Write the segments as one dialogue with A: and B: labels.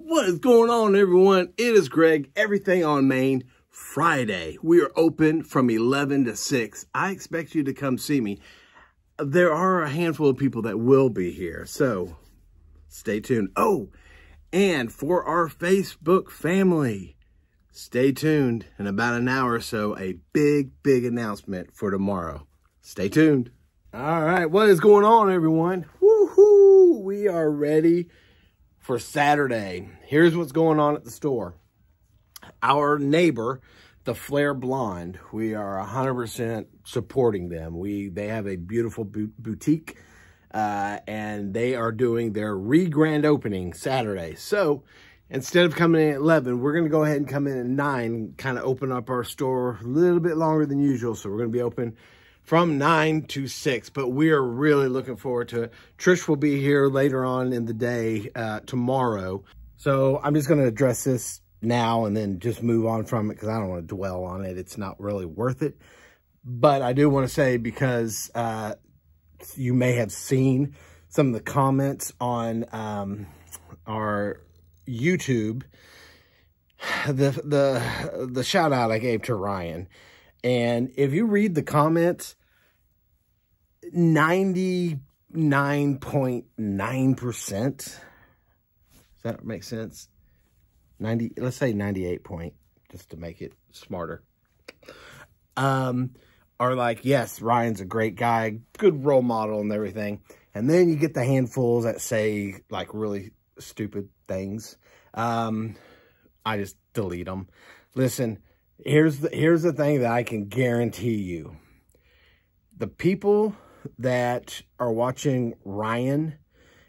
A: What is going on, everyone? It is Greg, Everything on Main. Friday. We are open from 11 to 6. I expect you to come see me. There are a handful of people that will be here, so stay tuned. Oh, and for our Facebook family, stay tuned. In about an hour or so, a big announcement for tomorrow. Stay tuned. All right, what is going on, everyone? Woohoo! We are ready for Saturday. Here's what's going on at the store. Our neighbor, the Flare Blonde, we are 100% supporting them. They have a beautiful boutique, and they are doing their grand opening Saturday. So instead of coming in at 11, we're going to go ahead and come in at 9, kind of open up our store a little bit longer than usual. So we're going to be open from 9 to 6, but we are really looking forward to it. Trish will be here later on in the day tomorrow. So I'm just going to address this now and then just move on from it because I don't want to dwell on it. It's not really worth it. But I do want to say, because you may have seen some of the comments on our YouTube, the shout out I gave to Ryan. And if you read the comments, 99.9%, does that make sense? Let's say 98 point, just to make it smarter, are like, yes, Ryan's a great guy, good role model and everything. And then you get the handfuls that say like really stupid things. I just delete them. Listen, here's the thing that I can guarantee you. The people that are watching Ryan,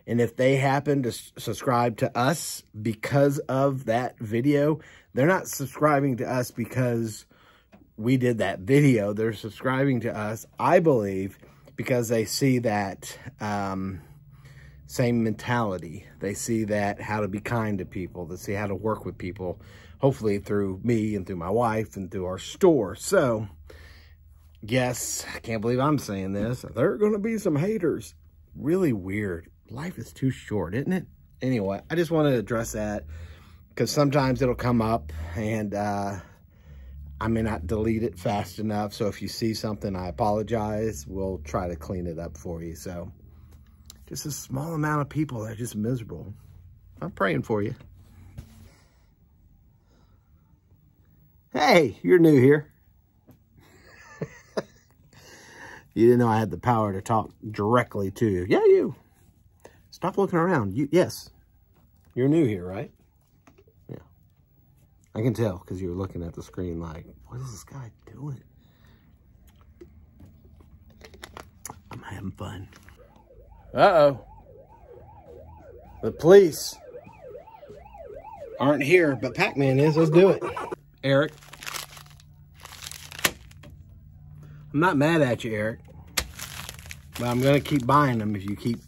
A: and if they happen to subscribe to us because of that video, they're not subscribing to us because we did that video. They're subscribing to us, I believe, because they see that same mentality. They see that how to be kind to people. They see how to work with people, hopefully through me and through my wife and through our store. So, yes, I can't believe I'm saying this. There are going to be some haters. Really weird. Life is too short, isn't it? Anyway, I just want to address that because sometimes it'll come up and I may not delete it fast enough. So if you see something, I apologize. We'll try to clean it up for you. So just a small amount of people that are just miserable. I'm praying for you. Hey, you're new here. You didn't know I had the power to talk directly to you. Yeah, you. Stop looking around. Yes, you're new here, right? Yeah. I can tell because you were looking at the screen like, what is this guy doing? I'm having fun. Uh-oh. The police aren't here, but Pac-Man is. Let's do it. Eric. I'm not mad at you, Eric. But I'm going to keep buying them if you keep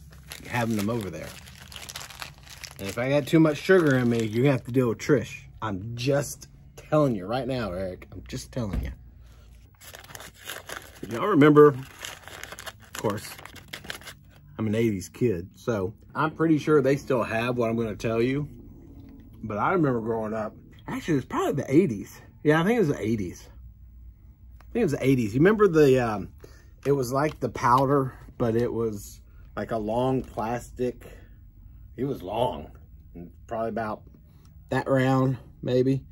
A: having them over there. And if I got too much sugar in me, you're going to have to deal with Trish. I'm just telling you right now, Eric. I'm just telling you. Y'all remember, of course, I'm an 80s kid. So I'm pretty sure they still have what I'm going to tell you. But I remember growing up. Actually, it was probably the 80s. Yeah, I think it was the 80s. I think it was the 80s. You remember the, it was like the powder, but it was like a long plastic. It was long, probably about that round, maybe.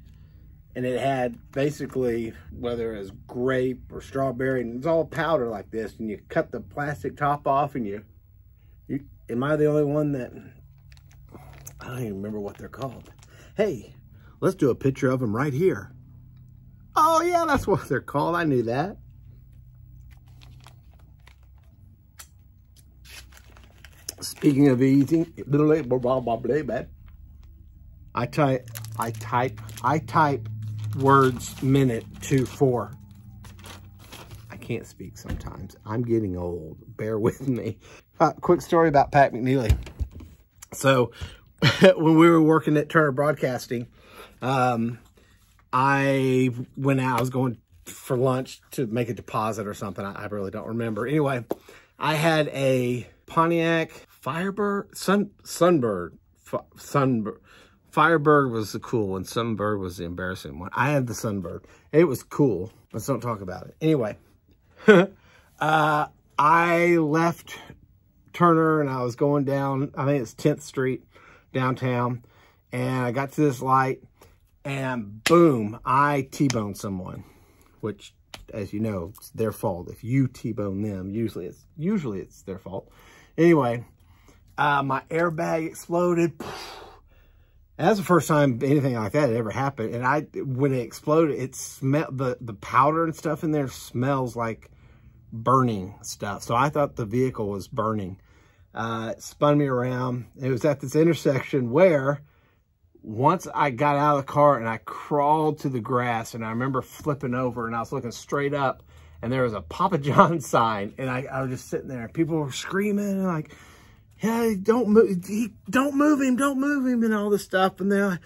A: And it had basically, whether it was grape or strawberry, and it's all powder like this. And you cut the plastic top off and you am I the only one that, I don't even remember what they're called. Hey, let's do a picture of them right here. Oh, yeah, that's what they're called. I knew that. Speaking of eating, I type words minute to 4. I can't speak sometimes. I'm getting old. Bear with me. Quick story about Pat McNeely. So when we were working at Turner Broadcasting, I went out. I was going for lunch to make a deposit or something. I really don't remember. Anyway, I had a Pontiac Firebird, Sunbird, Firebird was the cool one. Sunbird was the embarrassing one. I had the Sunbird. It was cool. Let's don't talk about it. Anyway, I left Turner and I was going down, I think it's 10th Street downtown. And I got to this light and boom, I T-boned someone, which, as you know, it's their fault. If you T-bone them, usually it's their fault. Anyway, my airbag exploded. That's the first time anything like that had ever happened. And when it exploded, it smelled, the powder and stuff in there smells like burning stuff. So I thought the vehicle was burning. It spun me around. It was at this intersection where once I got out of the car and I crawled to the grass, and I remember flipping over and I was looking straight up and there was a Papa John sign, and I was just sitting there and people were screaming and like, yeah, don't move him, and all this stuff. And they're like,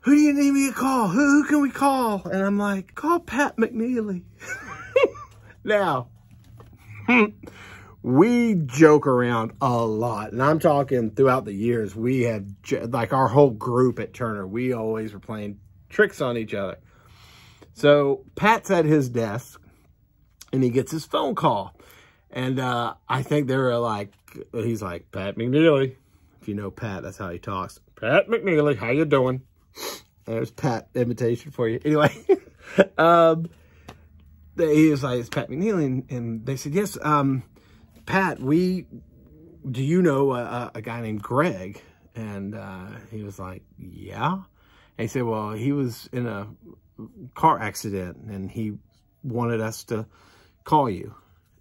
A: who do you need me to call? Who can we call? And I'm like, call Pat McNeely. Now, we joke around a lot. And I'm talking throughout the years, we had, like our whole group at Turner, we always were playing tricks on each other. So Pat's at his desk and he gets his phone call. And I think they were like, he's like, Pat McNeely. If you know Pat, that's how he talks. Pat McNeely, how you doing? There's Pat invitation for you. Anyway, he was like, it's Pat McNeely. And they said, yes, Pat, do you know a guy named Greg? And he was like, yeah. And he said, well, he was in a car accident and he wanted us to call you.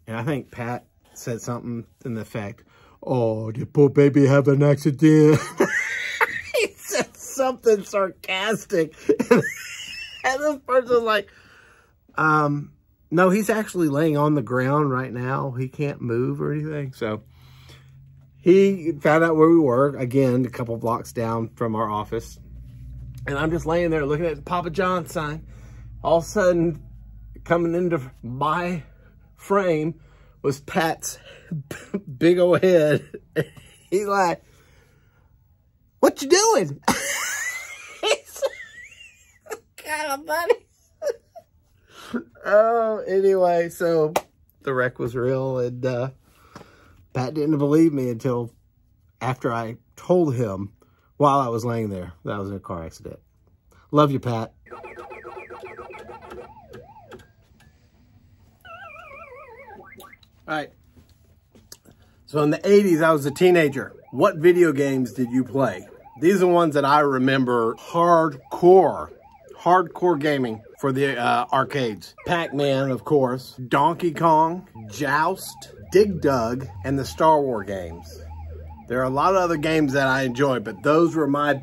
A: And I think Pat said something in the effect, oh, did poor baby have an accident? He said something sarcastic. And this person was like, no, he's actually laying on the ground right now. He can't move or anything. So he found out where we were, again, a couple blocks down from our office. And I'm just laying there looking at the Papa John sign. All of a sudden, coming into my frame was Pat's big old head. He's like, what you doing? He's kind of funny. Oh, anyway, so the wreck was real, and Pat didn't believe me until after I told him while I was laying there that I was in a car accident. Love you, Pat. All right. So in the 80s, I was a teenager. What video games did you play? These are the ones that I remember hardcore gaming for the arcades. Pac-Man, of course, Donkey Kong, Joust, Dig Dug, and the Star Wars games. There are a lot of other games that I enjoyed, but those were my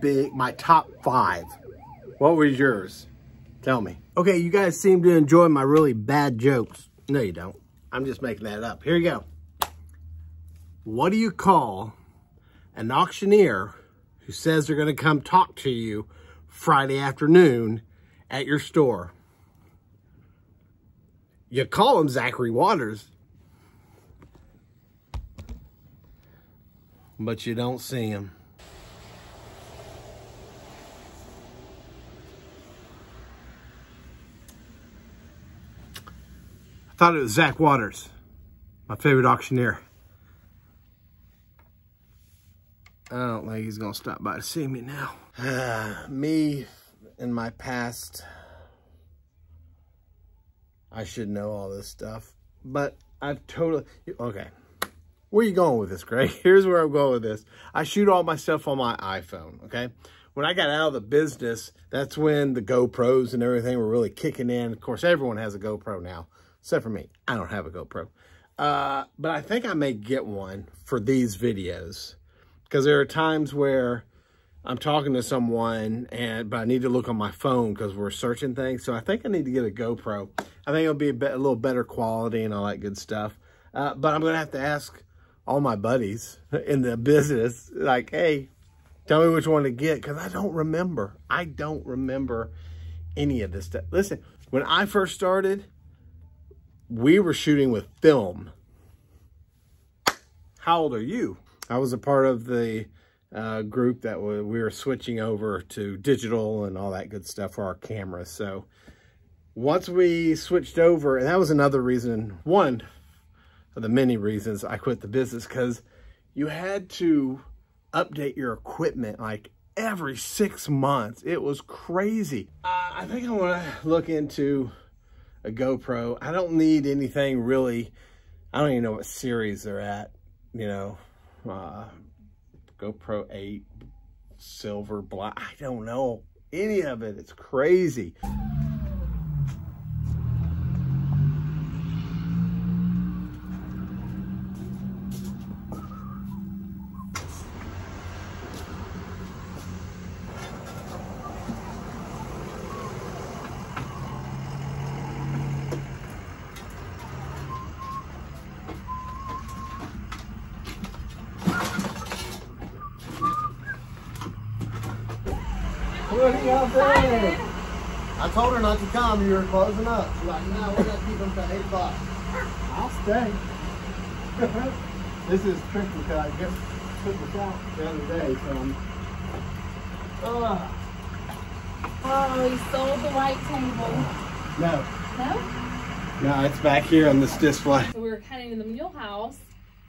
A: top 5. What was yours? Tell me. Okay, you guys seem to enjoy my really bad jokes. No, you don't. I'm just making that up. Here you go. What do you call an auctioneer who says they're going to come talk to you Friday afternoon at your store? You call him Zachary Waters, but you don't see him. I thought it was Zach Waters, my favorite auctioneer. I don't think he's gonna stop by to see me now. Me in my past, I should know all this stuff, but I've totally, okay. Where are you going with this, Greg? Here's where I'm going with this. I shoot all my stuff on my iPhone, okay? When I got out of the business, that's when the GoPros and everything were really kicking in. Of course, everyone has a GoPro now, except for me. I don't have a GoPro. But I think I may get one for these videos, because there are times where I'm talking to someone, but I need to look on my phone because we're searching things. So I think I need to get a GoPro. I think it'll be a little better quality and all that good stuff. But I'm going to have to ask all my buddies in the business, like, hey, tell me which one to get, because I don't remember. I don't remember any of this stuff. Listen, when I first started, we were shooting with film. How old are you? I was a part of the group that we were switching over to digital and all that good stuff for our cameras. So once we switched over, and that was another reason, one of the many reasons I quit the business, because you had to update your equipment like every 6 months. It was crazy. I think I want to look into a GoPro. I don't need anything really. I don't even know what series they're at, you know. GoPro 8, silver, black. I don't know any of it. It's crazy. What are y'all doing? I told her not to come. You were closing up. She's like, no, we're going to keep them to 8 o'clock. I'll stay. This is tricky because I just took this out the other day. So
B: Oh, he sold the white table.
A: No.
B: No?
A: No, it's back here on this display.
B: So we were heading to the mule house.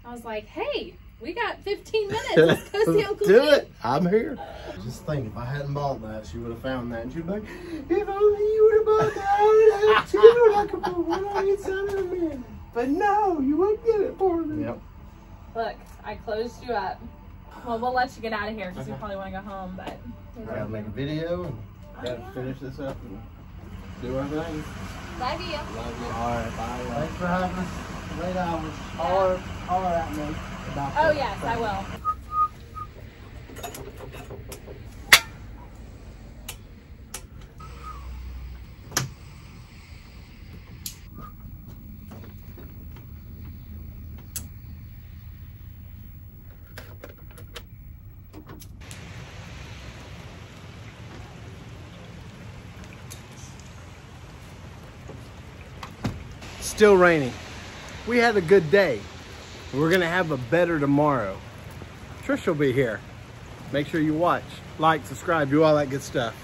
B: I was like, hey, we got 15 minutes. Let's go see Uncle
A: Do
B: Pete.
A: it. I'm here. Just think, if I hadn't bought that, she would have found that. And she'd be like, if only you would have bought that, I would have two. I could put one on each side of the man. But no, you wouldn't get it for me. Yep.
B: Look, I closed you up. Well, we'll let you get out of here because you probably want to go home, but...
A: I gotta make a video and gotta finish this up and do our thing.
B: Love you.
A: Love you. All right, bye. Thanks for having us. Late hours. Holler at me about
B: Oh, yes, I will.
A: Still raining. We had a good day. We're gonna have a better tomorrow. Trish will be here. Make sure you watch, like, subscribe, do all that good stuff.